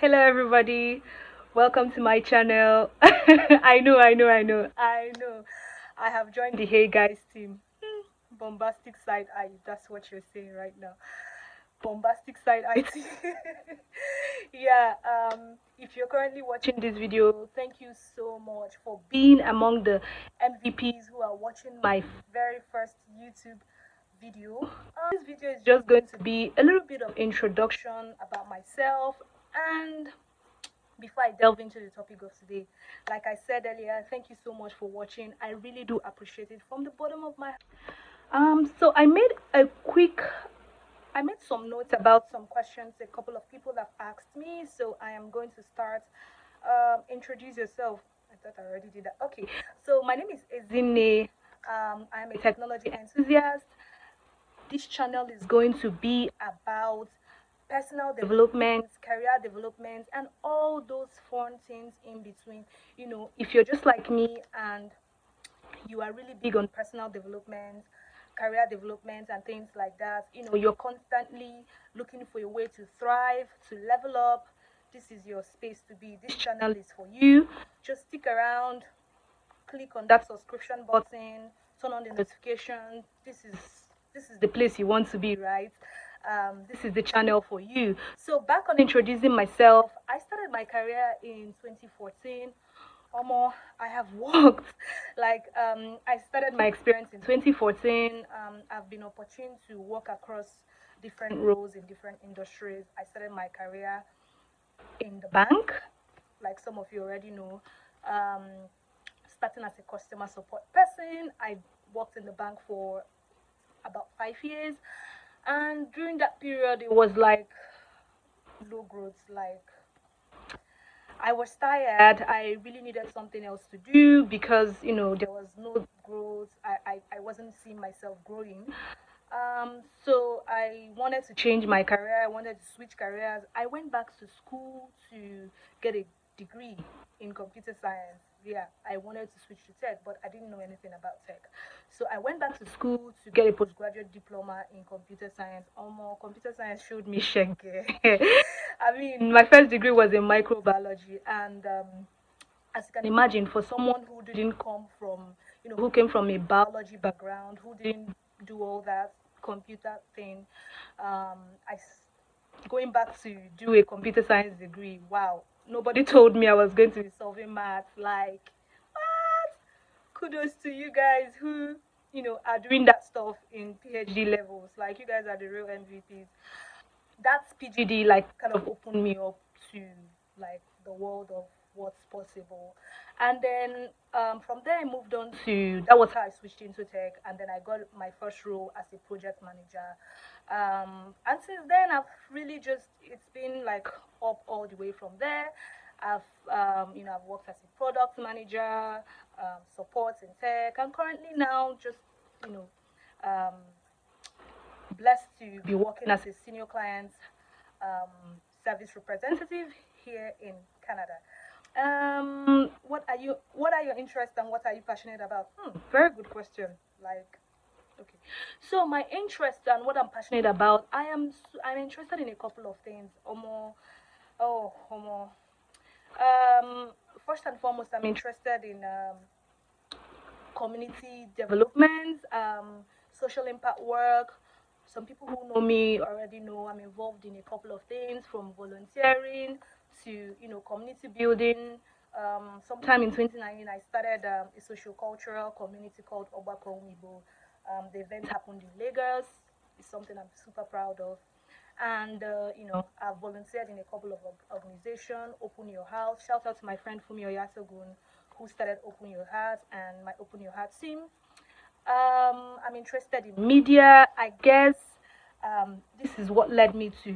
Hello, everybody. Welcome to my channel. I know. I have joined the Hey Guys team. Bombastic side eye. That's what you're saying right now. Bombastic side eye team. Yeah. If you're currently watching this video, thank you so much for being among the MVPs who are watching my very first YouTube video. This video is just going to be a little bit of introduction about myself and before I delve into the topic of today, like I said earlier, thank you so much for watching. I really do appreciate it from the bottom of my so I made some notes about some questions a couple of people have asked me. So I am going to start. Introduce yourself. I thought I already did that. Okay. So my name is Ezine. I'm a technology enthusiast. This channel is going to be about personal development, career development, and all those fun things in between. If you're just like me and you are really big on personal development, career development, and things like that, you're constantly looking for a way to thrive, to level up. This is your space to be. This channel is for you. Just stick around, click on that subscription button, turn on the notification. This is the place you want to be, right? This is the channel for you. So back on introducing myself, I started my career in 2014. Omo, I have worked. I started my experience in 2014. I've been opportune to work across different roles in different industries. I started my career in the bank, like some of you already know. Um, Starting as a customer support person, I worked in the bank for about 5 years, and during that period, it was like low growth. Like I was tired. I really needed something else to do because there was no growth. I wasn't seeing myself growing. So I wanted to change my career. I wanted to switch careers. I went back to school to get a degree in computer science. Yeah, I wanted to switch to tech, but I didn't know anything about tech. So I went back to school to get a postgraduate diploma in computer science. Almost computer science showed me shege. I mean, my first degree was in microbiology, and as you can imagine, for someone who didn't come from, who came from a biology background, who didn't do all that computer thing, um, going back to do a computer science degree. Wow, nobody told me I was going to be solving maths. Like, what? Kudos to you guys who are doing that stuff in PhD levels. Like, you guys are the real MVPs. That's PGD like kind of opened me up to like the world of what's possible. And then from there I moved on to that was how I switched into tech, and then I got my first role as a project manager. And since then I've really just it's been like up all the way from there. I've worked as a product manager, support in tech, and currently now just you know um, blessed to be working as a senior client service representative here in Canada. What are your interests and what are you passionate about? Very good question. Like, okay, so my interest and what I'm passionate about, I'm interested in a couple of things. Omo. Um, First and foremost, I'm interested in community development, social impact work. Some people who know me already know I'm involved in a couple of things from volunteering to community building. Sometime in 2019, I started a social-cultural community called Obako Umibo. The event happened in Lagos. It's something I'm super proud of. And I've volunteered in a couple of organizations. Open Your House. Shout out to my friend Fumi Oyatogun, who started Open Your Heart and my Open Your Heart team. I'm interested in media. I guess this is what led me to,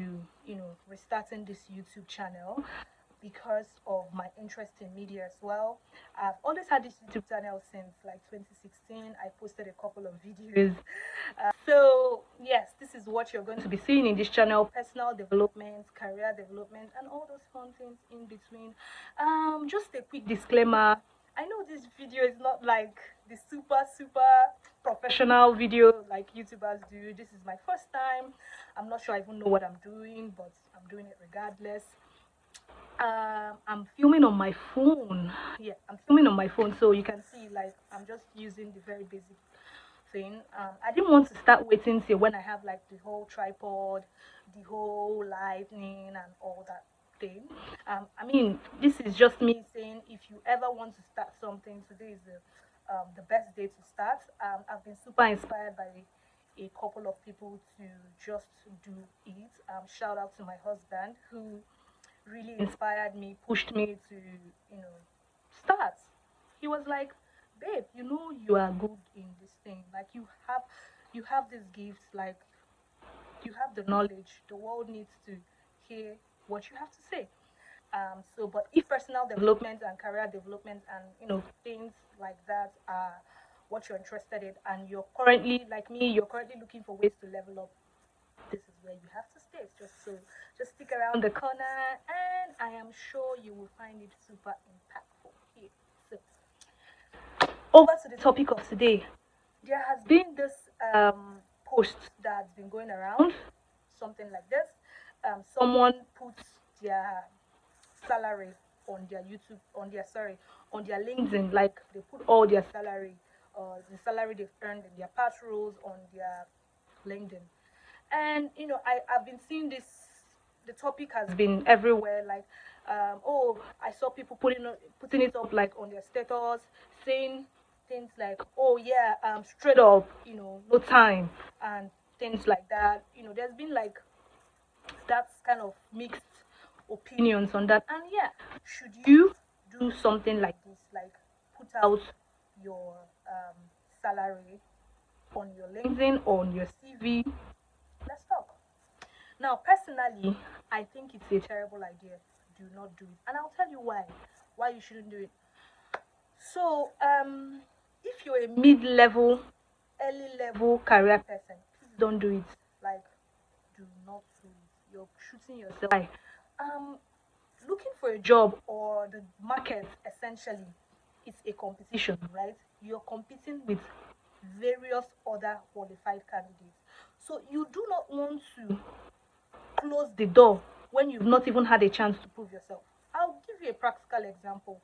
restarting this YouTube channel because of my interest in media as well. I've always had this YouTube channel since like 2016. I posted a couple of videos. So yes, this is what you're going to be seeing in this channel: personal development, career development, and all those fun things in between. Just a quick disclaimer: I know this video is not like the super professional video like YouTubers do. This is my first time. I'm not sure I even know what I'm doing, but I'm doing it regardless. I'm filming on my phone. Yeah, I'm filming on my phone, so you can see like I'm just using the very basic thing. I didn't want to start waiting till when I have like the whole tripod, the whole lightning, and all that thing. I mean, this is just me saying if you ever want to start something, today is the best day to start. I've been super inspired by a couple of people to just do it. Shout out to my husband who really inspired me, pushed me to, start. He was like, babe, you are good in this thing. Like you have these gifts, like you have the knowledge. The world needs to hear what you have to say. But if personal development and career development and things like that are what you're interested in, and you're currently like me, you're currently looking for ways to level up, this is where you have to stay. Just stick around the corner, and I am sure you will find it super impactful here. So over to the topic of today. There has been this post that's been going around, something like this. Someone puts their salary on their YouTube, on their LinkedIn, like they put all their salary, the salary they've earned in their past roles on their LinkedIn. And I've been seeing this. The topic has been everywhere. Like, oh, I saw people putting it up like on their status, saying things like, oh yeah, straight up, no time, and things like that. There's been like that's kind of mixed opinions on that. And yeah, should you do something like this, like put out your salary on your LinkedIn, on your CV? Let's talk. Now, personally, I think it's a terrible idea. Do not do it. And I'll tell you why you shouldn't do it. So, if you're a mid-level, early level career person, please don't do it. Like, do not do it. You're shooting yourself. Why? Um, Looking for a job or the market essentially is a competition, right? You're competing with various other qualified candidates. So you do not want to close the door when you've not even had a chance to prove yourself. I'll give you a practical example.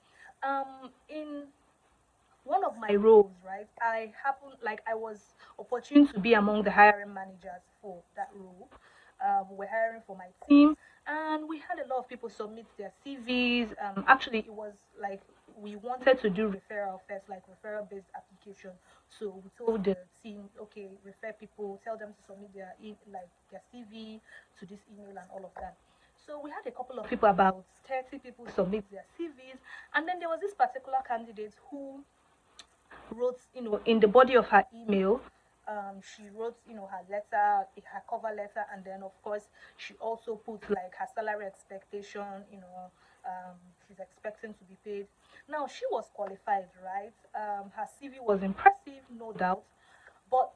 In one of my roles, right, I was opportune to be among the hiring managers for that role. We're hiring for my team, and we had a lot of people submit their CVs. Actually, it was like we wanted to do referral first, like referral based application. So we told the team, okay, refer people, tell them to submit like their CV to this email and all of that. So we had a couple of people, about 30 people submit their CVs, and then there was this particular candidate who wrote, in the body of her email, she wrote, her letter, her cover letter, and then of course she also put like her salary expectation, she's expecting to be paid. Now she was qualified, right? Her CV was impressive, no doubt, but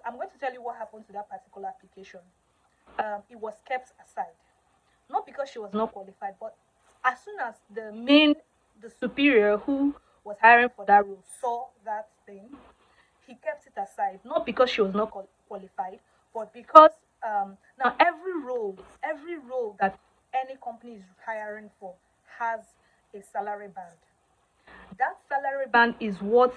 I'm going to tell you what happened to that particular application. It was kept aside, not because she was not qualified, but as soon as the superior who was hiring for that role saw that thing, he kept it aside. Not because she was not qualified, but because now every role that any company is hiring for has a salary band. That salary band is what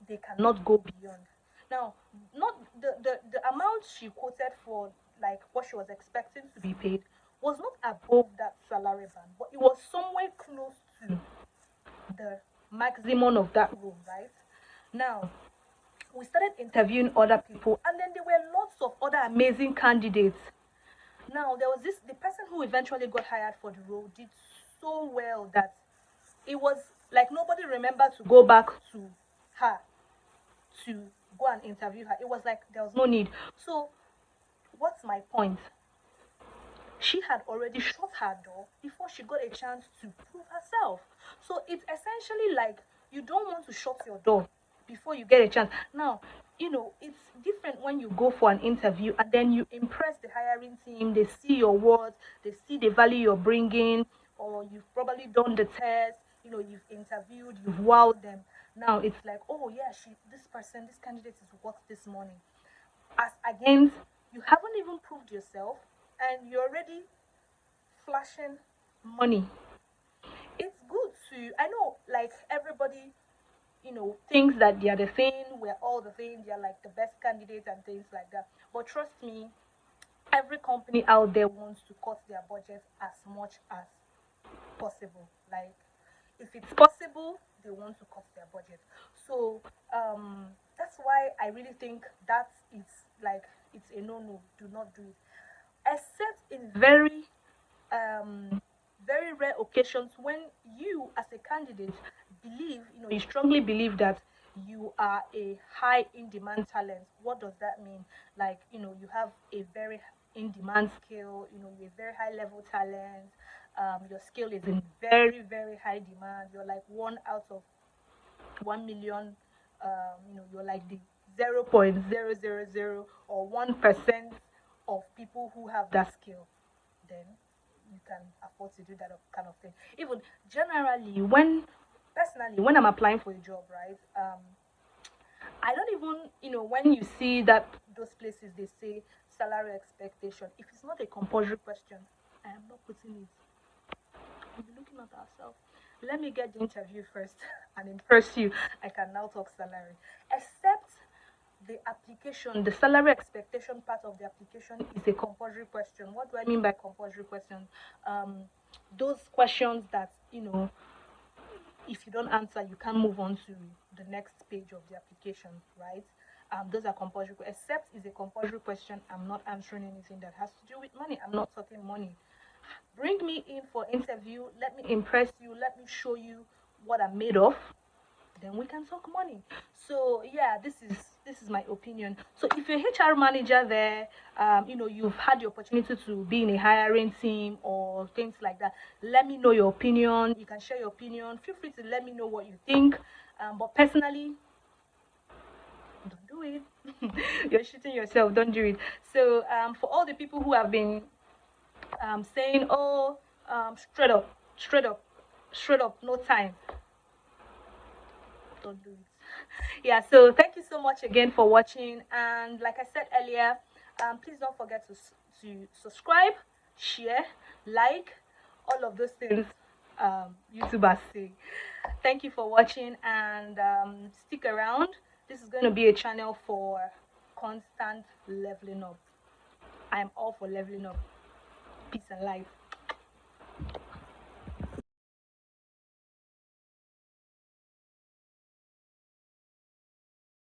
they cannot go beyond. Now, not the amount she quoted for, like what she was expecting to be paid, was not above that salary band, but it was somewhere close to the maximum of that role, right? Now, we started interviewing other people, and then there were lots of other amazing candidates. Now, there was the person who eventually got hired for the role did so well that it was like nobody remembered to go back to her to go and interview her. It was like there was no need. So, what's my point? She had already shut her door before she got a chance to prove herself. So, it's essentially like you don't want to shut your door before you get a chance. Now, it's different when you go for an interview and then you impress the hiring team. They see your words, they see the value you're bringing, or you've probably done the test, you've interviewed, you've wowed them. Now it's like, oh yeah, this candidate is worth this money. As against, you haven't even proved yourself, and you're already flashing money. It's good to, I know, like everybody, thinks that they are the thing, we're all the thing, they're like the best candidates and things like that. But trust me, every company out there wants to cut their budget as much as possible. Like, if it's possible, they want to cut their budget. So that's why I really think that it's like it's a no-no. Do not do it, except in um, very rare occasions when you, as a candidate, believe, you strongly believe that you are a high in demand talent. What does that mean? Like, you have a very in demand skill, you're a very high level talent. Your skill is in very, very high demand. You're like 1 out of 1 million. You're like the 0.000 or 1% of people who have that skill. Then you can afford to do that kind of thing. Even generally, personally, when I'm applying for a job, right? I don't even, when you see that those places they say salary expectation, if it's not a compulsory question, I am not putting it. We'll be looking at ourselves. Let me get the interview first and impress you. I can now talk salary. Except the application, the salary expectation part of the application is a compulsory question. What do I mean by compulsory question? Um, those questions that, if you don't answer, you can't move on to the next page of the application, right? Those are compulsory. Except is a compulsory question. I'm not answering anything that has to do with money. I'm not talking money. Bring me in for interview. Let me impress you. Let me show you what I'm made of. Then we can talk money. So yeah, this is my opinion. So if you're HR manager there, you've had the opportunity to be in a hiring team or things like that. Let me know your opinion. You can share your opinion. Feel free to let me know what you think. But personally, don't do it. You're shooting yourself. Don't do it. So for all the people who have been saying, oh, straight up, straight up, straight up, no time. Don't do it. Yeah, so thank you so much again for watching. And like I said earlier, please don't forget to subscribe, share, like, all of those things YouTubers say. Thank you for watching and stick around. This is going to be a channel for constant leveling up. I am all for leveling up. Peace and life.